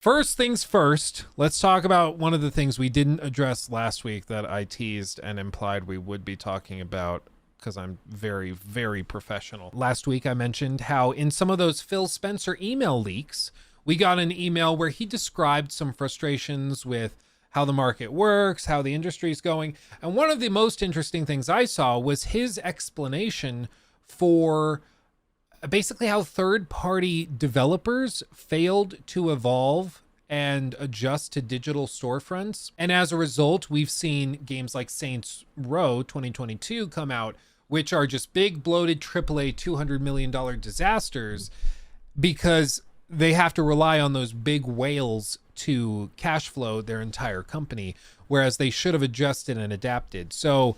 First things first, let's talk about one of the things we didn't address last week that I teased and implied we would be talking about because I'm very, very professional. Last week, I mentioned how in some of those Phil Spencer email leaks, we got an email where he described some frustrations with how the market works, how the industry is going. And one of the most interesting things I saw was his explanation for basically how third-party developers failed to evolve and adjust to digital storefronts. And as a result, we've seen games like Saints Row 2022 come out, which are just big, bloated AAA $200 million disasters because they have to rely on those big whales to cash flow their entire company, whereas they should have adjusted and adapted. So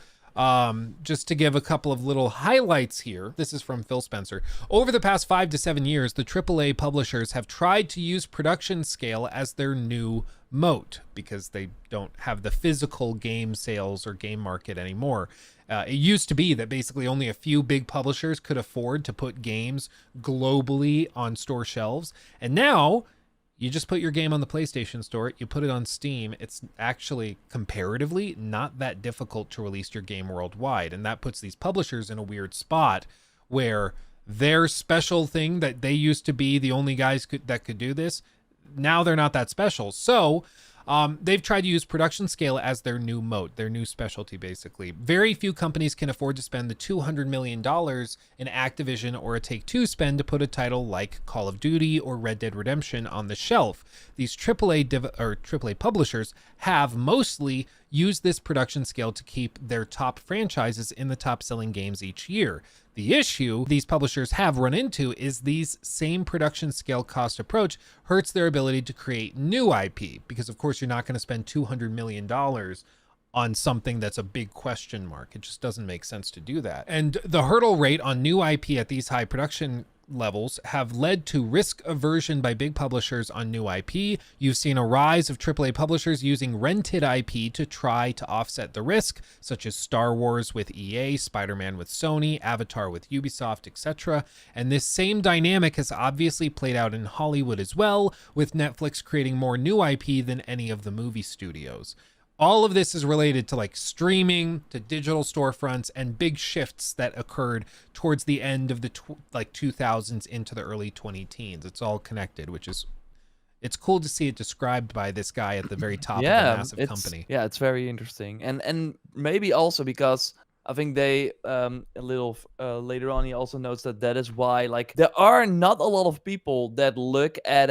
just to give a couple of little highlights here, this is from Phil Spencer. Over the past 5 to 7 years, the AAA publishers have tried to use production scale as their new moat because they don't have the physical game sales or game market anymore. It used to be that basically only a few big publishers could afford to put games globally on store shelves. And now you just put your game on the PlayStation Store, you put it on Steam. It's actually comparatively not that difficult to release your game worldwide. And that puts these publishers in a weird spot where their special thing that they used to be the only guys that could do this, now they're not that special. So they've tried to use production scale as their new moat, their new specialty, basically. Very few companies can afford to spend the $200 million in Activision or a Take-Two spend to put a title like Call of Duty or Red Dead Redemption on the shelf. These AAA publishers have mostly used this production scale to keep their top franchises in the top-selling games each year. The issue these publishers have run into is these same production scale cost approach hurts their ability to create new IP because, of course, you're not going to spend $200 million on something that's a big question mark. It just doesn't make sense to do that. And the hurdle rate on new IP at these high production levels have led to risk aversion by big publishers on new IP. You've seen a rise of AAA publishers using rented IP to try to offset the risk, such as Star Wars with EA, Spider-Man with Sony, Avatar with Ubisoft, etc. And this same dynamic has obviously played out in Hollywood as well, with Netflix creating more new IP than any of the movie studios. All of this is related to like streaming, to digital storefronts, and big shifts that occurred towards the end of the 2000s into the early 2010s. It's all connected, which is, it's cool to see it described by this guy at the very top of a massive company. Yeah, it's very interesting, and maybe also because I think they a little later on he also notes that is why like there are not a lot of people that look at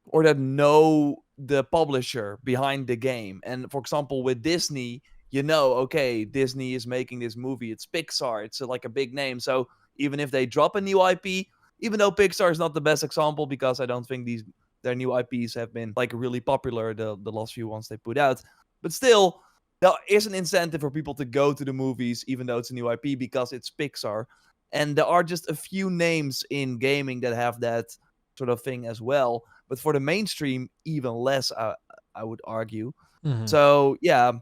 or that know the publisher behind the game. And for example, with Disney, okay, Disney is making this movie. It's Pixar. It's like a big name. So even if they drop a new IP, even though Pixar is not the best example because I don't think their new IPs have been like really popular, the last few ones they put out. But still, there is an incentive for people to go to the movies, even though it's a new IP, because it's Pixar. And there are just a few names in gaming that have that sort of thing as well. But for the mainstream, even less, I would argue. Mm-hmm. So, yeah,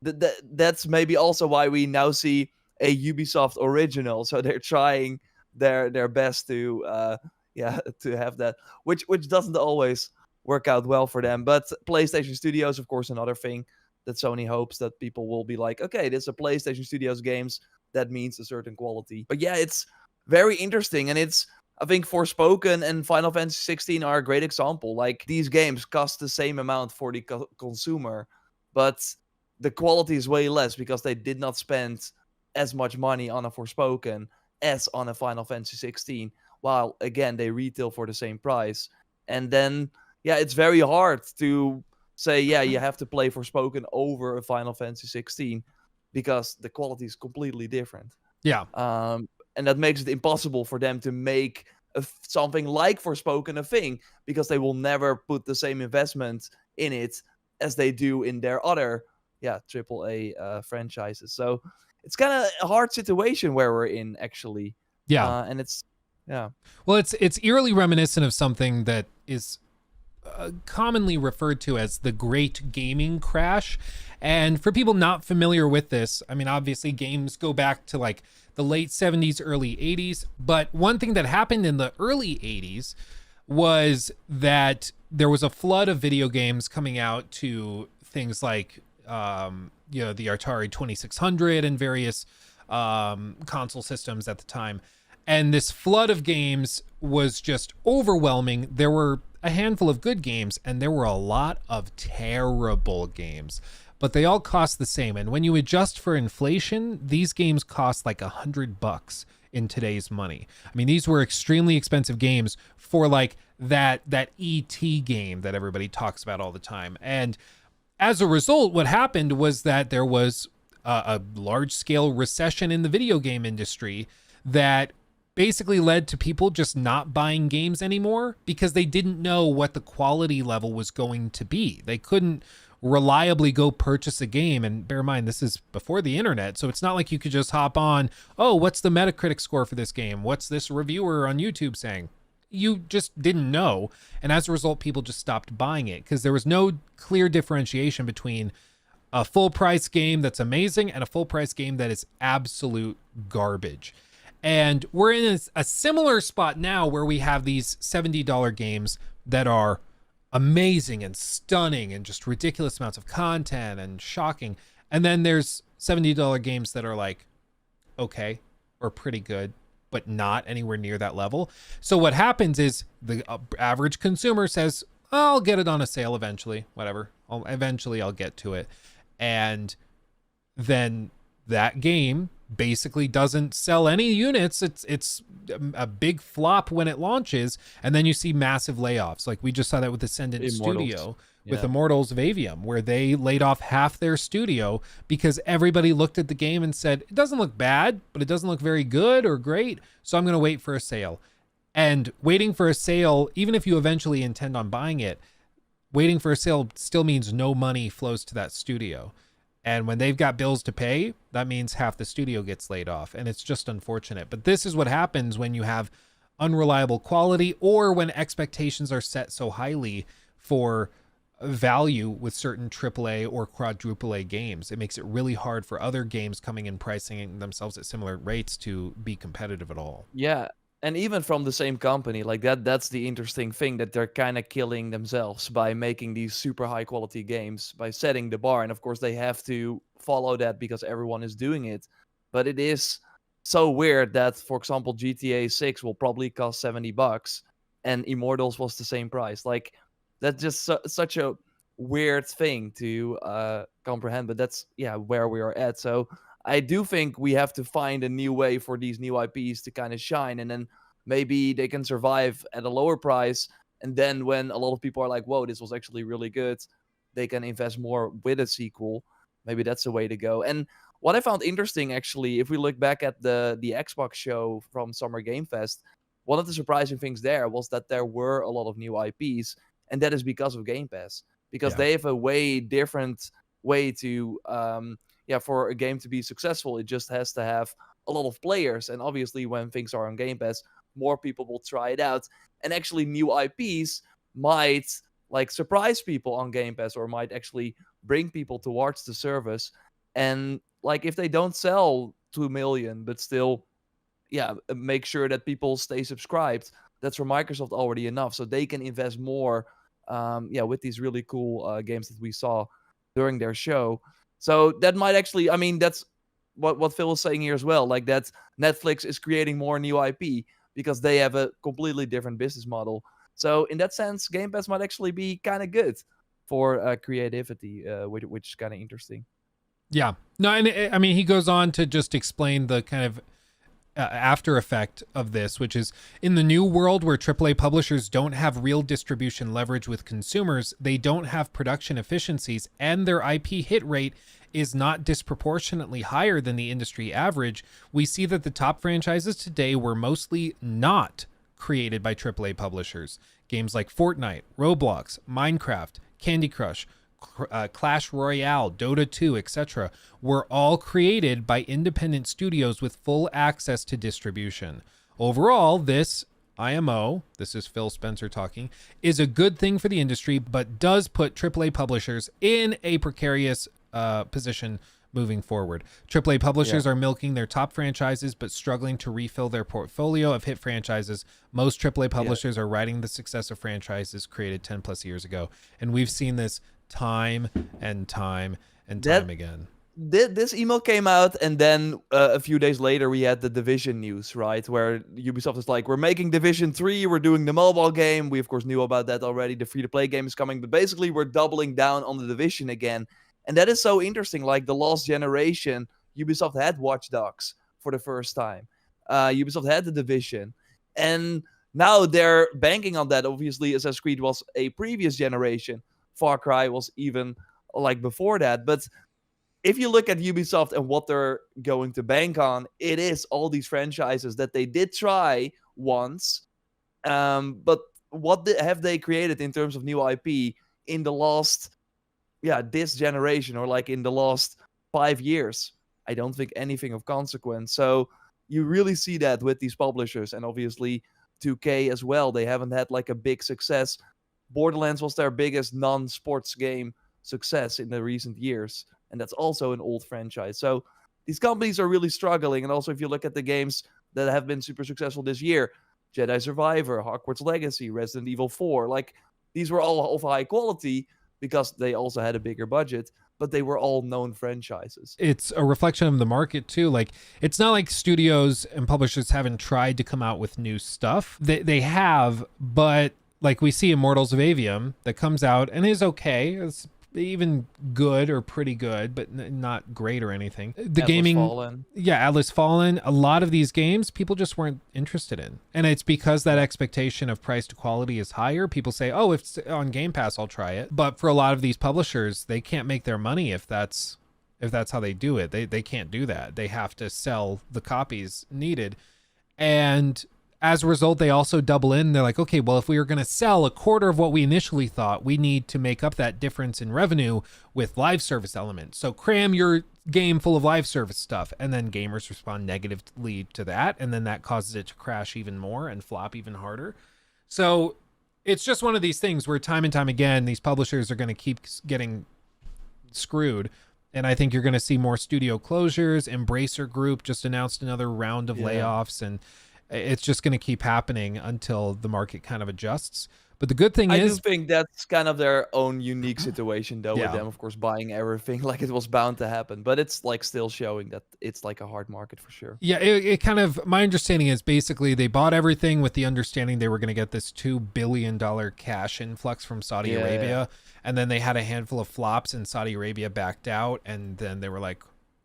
that's maybe also why we now see a Ubisoft original. So they're trying their best to have that, which doesn't always work out well for them. But PlayStation Studios, of course, another thing that Sony hopes that people will be like, okay, this is a PlayStation Studios games. That means a certain quality. But yeah, it's very interesting. And I think Forspoken and Final Fantasy 16 are a great example. Like, these games cost the same amount for the consumer, but the quality is way less because they did not spend as much money on a Forspoken as on a Final Fantasy 16, while, again, they retail for the same price. And then, yeah, it's very hard to say, yeah, you have to play Forspoken over a Final Fantasy 16 because the quality is completely different. Yeah. And that makes it impossible for them to make something like Forspoken a thing because they will never put the same investment in it as they do in their other, AAA franchises. So it's kind of a hard situation where we're in, actually. Yeah. And it's, yeah. Well, it's eerily reminiscent of something that is commonly referred to as the Great Gaming Crash. And for people not familiar with this, I mean, obviously games go back to like the late 70s, early 80s. But one thing that happened in the early 80s was that there was a flood of video games coming out to things like, the Atari 2600 and various console systems at the time. And this flood of games was just overwhelming. There were a handful of good games, and there were a lot of terrible games, but they all cost the same. And when you adjust for inflation, these games cost like $100 in today's money. I mean, these were extremely expensive games for like that ET game that everybody talks about all the time. And as a result, what happened was that there was a large-scale recession in the video game industry that basically led to people just not buying games anymore because they didn't know what the quality level was going to be. They couldn't reliably go purchase a game. And bear in mind, this is before the internet, so it's not like you could just hop on, oh, what's the Metacritic score for this game? What's this reviewer on YouTube saying? You just didn't know. And as a result, people just stopped buying it because there was no clear differentiation between a full price game that's amazing and a full price game that is absolute garbage. And we're in a similar spot now where we have these $70 games that are amazing and stunning and just ridiculous amounts of content and shocking. And then there's $70 games that are like, okay, or pretty good, but not anywhere near that level. So what happens is the average consumer says, I'll get it on a sale eventually, whatever. I'll get to it. And then that game basically doesn't sell any units. It's a big flop when it launches, and then you see massive layoffs. Like we just saw that with Ascendant Studio with Immortals of Avium, where they laid off half their studio because everybody looked at the game and said, it doesn't look bad, but it doesn't look very good or great, so I'm going to wait for a sale. And waiting for a sale, even if you eventually intend on buying it, waiting for a sale still means no money flows to that studio. And when they've got bills to pay, that means half the studio gets laid off. And it's just unfortunate. But this is what happens when you have unreliable quality or when expectations are set so highly for value with certain AAA or quadruple A games. It makes it really hard for other games coming in pricing themselves at similar rates to be competitive at all. Yeah. And even from the same company, like that's the interesting thing, that they're kind of killing themselves by making these super high quality games, by setting the bar. And of course they have to follow that because everyone is doing it. But it is so weird that, for example, GTA 6 will probably cost $70 and Immortals was the same price. Like that's just such a weird thing to comprehend, but that's where we are at. So I do think we have to find a new way for these new IPs to kind of shine, and then maybe they can survive at a lower price. And then when a lot of people are like, whoa, this was actually really good, they can invest more with a sequel. Maybe that's the way to go. And what I found interesting, actually, if we look back at the Xbox show from Summer Game Fest, one of the surprising things there was that there were a lot of new IPs, and that is because of Game Pass. Because they have a way different way to... for a game to be successful, it just has to have a lot of players. And obviously, when things are on Game Pass, more people will try it out. And actually, new IPs might like surprise people on Game Pass, or might actually bring people towards the service. And like if they don't sell 2 million, but still, make sure that people stay subscribed, that's for Microsoft already enough. So they can invest more, with these really cool games that we saw during their show. So that might actually, I mean, that's what Phil is saying here as well. Like that Netflix is creating more new IP because they have a completely different business model. So in that sense, Game Pass might actually be kind of good for creativity, which is kind of interesting. Yeah. No, and I mean, he goes on to just explain the kind of after effect of this, which is in the new world where AAA publishers don't have real distribution leverage with consumers, they don't have production efficiencies, and their IP hit rate is not disproportionately higher than the industry average. We see that the top franchises today were mostly not created by AAA publishers. Games like Fortnite, Roblox, Minecraft, Candy Crush, Clash Royale, Dota 2, etc. were all created by independent studios with full access to distribution. Overall, this IMO, this is Phil Spencer talking, is a good thing for the industry, but does put AAA publishers in a precarious position moving forward. AAA publishers are milking their top franchises but struggling to refill their portfolio of hit franchises. Most AAA publishers are riding the success of franchises created 10 plus years ago. And we've seen this time and time again. This email came out, and then a few days later we had the Division news, right? Where Ubisoft is like, we're making Division 3, we're doing the mobile game. We, of course, knew about that already. The free-to-play game is coming, but basically we're doubling down on the Division again. And that is so interesting. Like, the last generation, Ubisoft had Watch Dogs for the first time. Ubisoft had the Division. And now they're banking on that. Obviously, Assassin's Creed was a previous generation. Far Cry was even, like, before that. But if you look at Ubisoft and what they're going to bank on, it is all these franchises that they did try once. But what have they created in terms of new IP in the last, this generation, or like in the last 5 years? I don't think anything of consequence. So you really see that with these publishers, and obviously 2K as well. They haven't had like a big success. Borderlands was their biggest non-sports game success in the recent years. And that's also an old franchise. So these companies are really struggling. And also, if you look at the games that have been super successful this year, Jedi Survivor, Hogwarts Legacy, Resident Evil 4, like, these were all of high quality because they also had a bigger budget, but they were all known franchises. It's a reflection of the market too. Like, it's not like studios and publishers haven't tried to come out with new stuff. They have, but like we see Immortals of Avium that comes out and is okay. It's even good or pretty good, but not great or anything. The Atlas gaming, Fallen. Atlas Fallen. A lot of these games people just weren't interested in, and it's because that expectation of price to quality is higher. People say, "Oh, if it's on Game Pass, I'll try it." But for a lot of these publishers, they can't make their money if that's how they do it. They can't do that. They have to sell the copies needed, and as a result, they also double in. They're like, okay, well, if we were going to sell a quarter of what we initially thought, we need to make up that difference in revenue with live service elements. So cram your game full of live service stuff. And then gamers respond negatively to that. And then that causes it to crash even more and flop even harder. So it's just one of these things where time and time again, these publishers are going to keep getting screwed. And I think you're going to see more studio closures. Embracer Group just announced another round of layoffs, and it's just going to keep happening until the market kind of adjusts. But the good thing is, I do think that's kind of their own unique situation, though, with them, of course, buying everything. Like, it was bound to happen, but it's like still showing that it's like a hard market for sure. Yeah, it kind of, my understanding is basically they bought everything with the understanding they were going to get this $2 billion cash influx from Saudi Arabia. And then they had a handful of flops and Saudi Arabia backed out. And then they were like,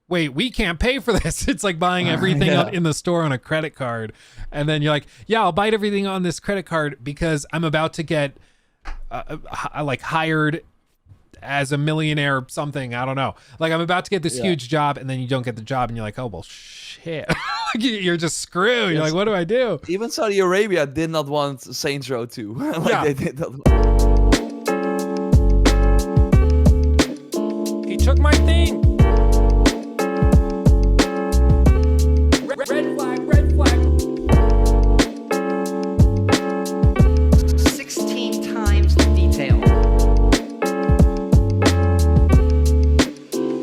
wait, we can't pay for this. It's like buying everything in the store on a credit card. And then you're like, yeah, I'll buy everything on this credit card because I'm about to get like hired as a millionaire or something. I don't know. Like, I'm about to get this huge job, and then you don't get the job and you're like, oh, well, shit. You're just screwed. You're like, what do I do? Even Saudi Arabia did not want Saints Row 2. They did not.